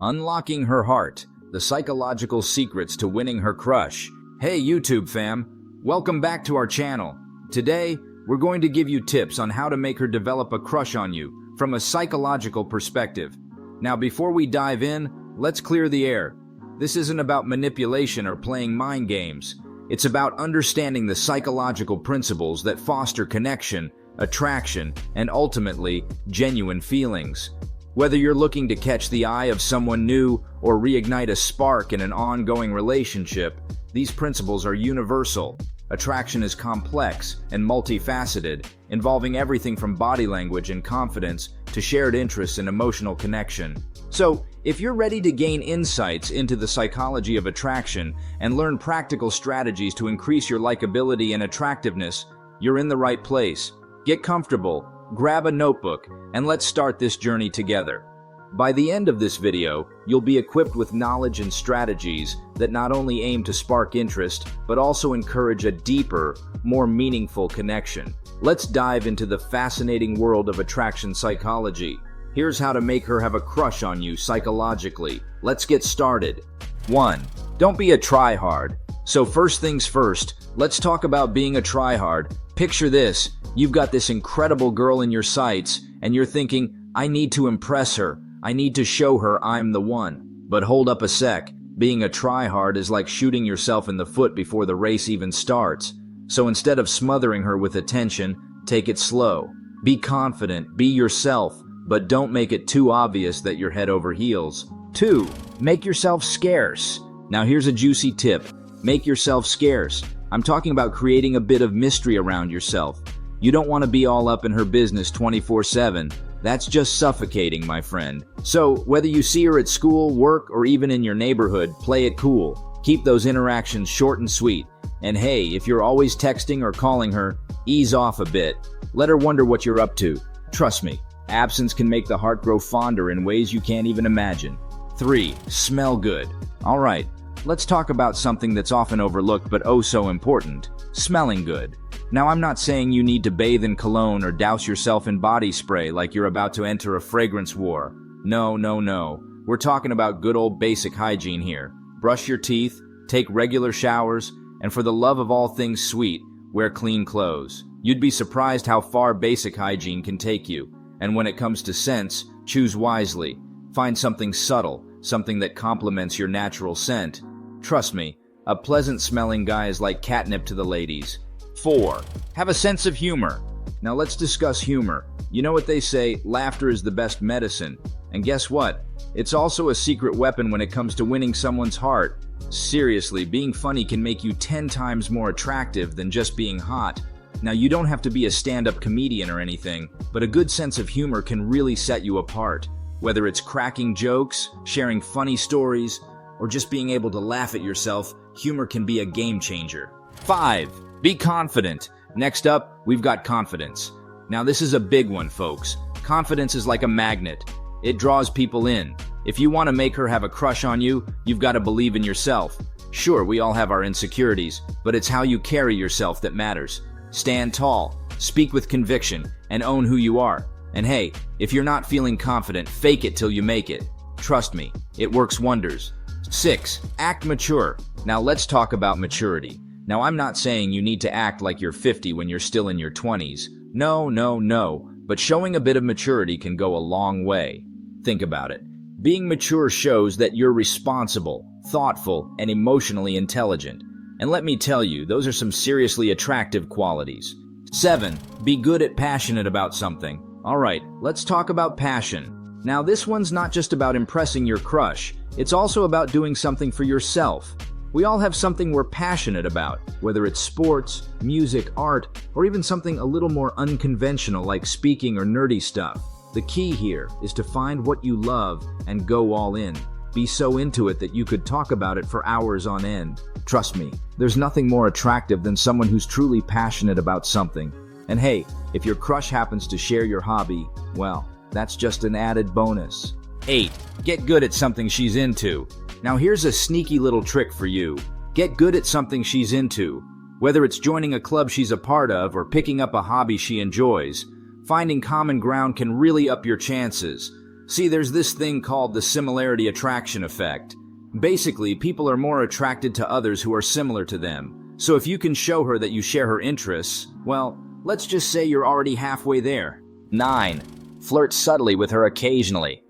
Unlocking Her Heart, the psychological secrets to winning her crush. Hey YouTube fam, welcome back to our channel. Today, we're going to give you tips on how to make her develop a crush on you from a psychological perspective. Now before we dive in, let's clear the air. This isn't about manipulation or playing mind games. It's about understanding the psychological principles that foster connection, attraction, and ultimately, genuine feelings. Whether you're looking to catch the eye of someone new or reignite a spark in an ongoing relationship, these principles are universal. Attraction is complex and multifaceted, involving everything from body language and confidence to shared interests and emotional connection. So, if you're ready to gain insights into the psychology of attraction and learn practical strategies to increase your likability and attractiveness, you're in the right place. Get comfortable, grab a notebook, and let's start this journey together. By the end of this video, you'll be equipped with knowledge and strategies that not only aim to spark interest, but also encourage a deeper, more meaningful connection. Let's dive into the fascinating world of attraction psychology. Here's how to make her have a crush on you psychologically. Let's get started. 1. Don't be a tryhard. So first things first, let's talk about being a tryhard. Picture this. You've got this incredible girl in your sights, and you're thinking, I need to impress her. I need to show her I'm the one. But hold up a sec. Being a tryhard is like shooting yourself in the foot before the race even starts. So instead of smothering her with attention, take it slow. Be confident, be yourself, but don't make it too obvious that you're head over heels. 2. Make yourself scarce. Now here's a juicy tip. Make yourself scarce. I'm talking about creating a bit of mystery around yourself. You don't want to be all up in her business 24/7. That's just suffocating, my friend. So, whether you see her at school, work, or even in your neighborhood, play it cool. Keep those interactions short and sweet. And hey, if you're always texting or calling her, ease off a bit. Let her wonder what you're up to. Trust me, absence can make the heart grow fonder in ways you can't even imagine. 3. Smell good. Alright, let's talk about something that's often overlooked but oh so important. Smelling good. Now, I'm not saying you need to bathe in cologne or douse yourself in body spray like you're about to enter a fragrance war. No. We're talking about good old basic hygiene here. Brush your teeth, take regular showers, and for the love of all things sweet, wear clean clothes. You'd be surprised how far basic hygiene can take you. And when it comes to scents, choose wisely. Find something subtle, something that complements your natural scent. Trust me, a pleasant-smelling guy is like catnip to the ladies. 4. Have a sense of humor. Now let's discuss humor. You know what they say, laughter is the best medicine. And guess what? It's also a secret weapon when it comes to winning someone's heart. Seriously, being funny can make you 10 times more attractive than just being hot. Now you don't have to be a stand-up comedian or anything, but a good sense of humor can really set you apart. Whether it's cracking jokes, sharing funny stories, or just being able to laugh at yourself, humor can be a game changer. 5. Be confident. Next up, we've got confidence. Now this is a big one, folks. Confidence is like a magnet. It draws people in. If you want to make her have a crush on you, you've got to believe in yourself. Sure, we all have our insecurities, but it's how you carry yourself that matters. Stand tall, speak with conviction, and own who you are. And hey, if you're not feeling confident, fake it till you make it. Trust me, it works wonders. 6. Act mature. Now let's talk about maturity. Now, I'm not saying you need to act like you're 50 when you're still in your 20s. No. But showing a bit of maturity can go a long way. Think about it. Being mature shows that you're responsible, thoughtful, and emotionally intelligent. And let me tell you, those are some seriously attractive qualities. 7. Be good at passionate about something. Alright, let's talk about passion. Now, this one's not just about impressing your crush. It's also about doing something for yourself. We all have something we're passionate about, whether it's sports, music, art, or even something a little more unconventional like speaking or nerdy stuff. The key here is to find what you love and go all in. Be so into it that you could talk about it for hours on end. Trust me, there's nothing more attractive than someone who's truly passionate about something. And hey, if your crush happens to share your hobby, well, that's just an added bonus. 8. Get good at something she's into. Now here's a sneaky little trick for you. Get good at something she's into. Whether it's joining a club she's a part of or picking up a hobby she enjoys, finding common ground can really up your chances. See, there's this thing called the similarity attraction effect. Basically, people are more attracted to others who are similar to them. So if you can show her that you share her interests, well, let's just say you're already halfway there. 9. Flirt subtly with her occasionally.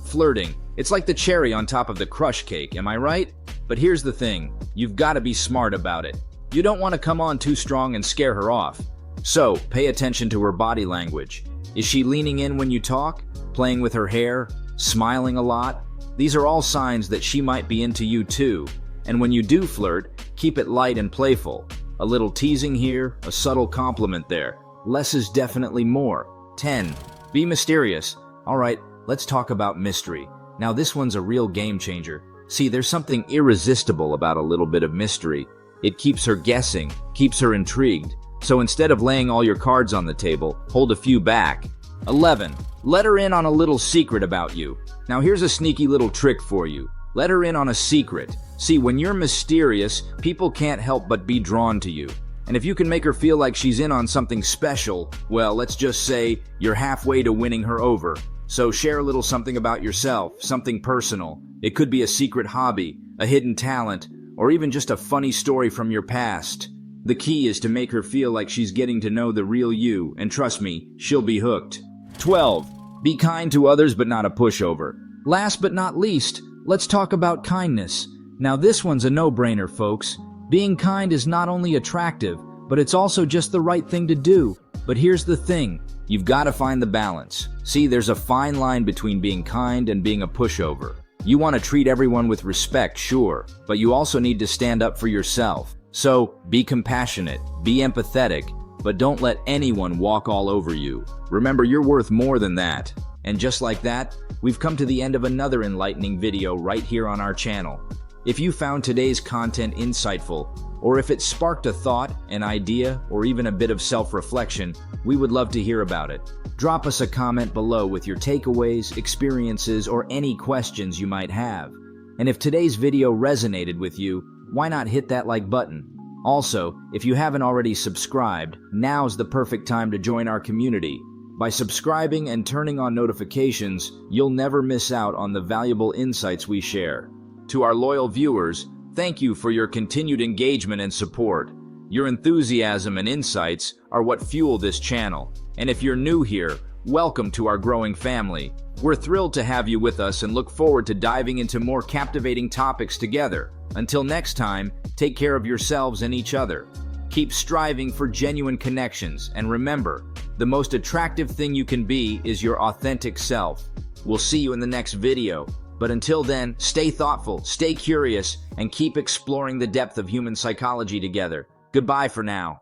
Flirting. It's like the cherry on top of the crush cake, am I right? But here's the thing, you've got to be smart about it. You don't want to come on too strong and scare her off. So, pay attention to her body language. Is she leaning in when you talk? Playing with her hair? Smiling a lot? These are all signs that she might be into you too. And when you do flirt, keep it light and playful. A little teasing here, a subtle compliment there. Less is definitely more. 10. Be mysterious. Alright, let's talk about mystery. Now this one's a real game changer. See, there's something irresistible about a little bit of mystery. It keeps her guessing, keeps her intrigued. So instead of laying all your cards on the table, hold a few back. 11. Let her in on a little secret about you. Now here's a sneaky little trick for you. Let her in on a secret. See, when you're mysterious, people can't help but be drawn to you. And if you can make her feel like she's in on something special, well, let's just say you're halfway to winning her over. So share a little something about yourself, something personal. It could be a secret hobby, a hidden talent, or even just a funny story from your past. The key is to make her feel like she's getting to know the real you, and trust me, she'll be hooked. 12. Be kind to others but not a pushover. Last but not least, let's talk about kindness. Now this one's a no-brainer, folks. Being kind is not only attractive, but it's also just the right thing to do. But here's the thing, you've got to find the balance. See, there's a fine line between being kind and being a pushover. You want to treat everyone with respect, sure, but you also need to stand up for yourself. So, be compassionate, be empathetic, but don't let anyone walk all over you. Remember, you're worth more than that. And just like that, we've come to the end of another enlightening video right here on our channel. If you found today's content insightful, or if it sparked a thought, an idea, or even a bit of self-reflection, we would love to hear about it. Drop us a comment below with your takeaways, experiences, or any questions you might have. And if today's video resonated with you, why not hit that like button? Also, if you haven't already subscribed, now's the perfect time to join our community. By subscribing and turning on notifications, you'll never miss out on the valuable insights we share. To our loyal viewers, thank you for your continued engagement and support. Your enthusiasm and insights are what fuel this channel. And if you're new here, welcome to our growing family. We're thrilled to have you with us and look forward to diving into more captivating topics together. Until next time, take care of yourselves and each other. Keep striving for genuine connections, and remember, the most attractive thing you can be is your authentic self. We'll see you in the next video. But until then, stay thoughtful, stay curious, and keep exploring the depth of human psychology together. Goodbye for now.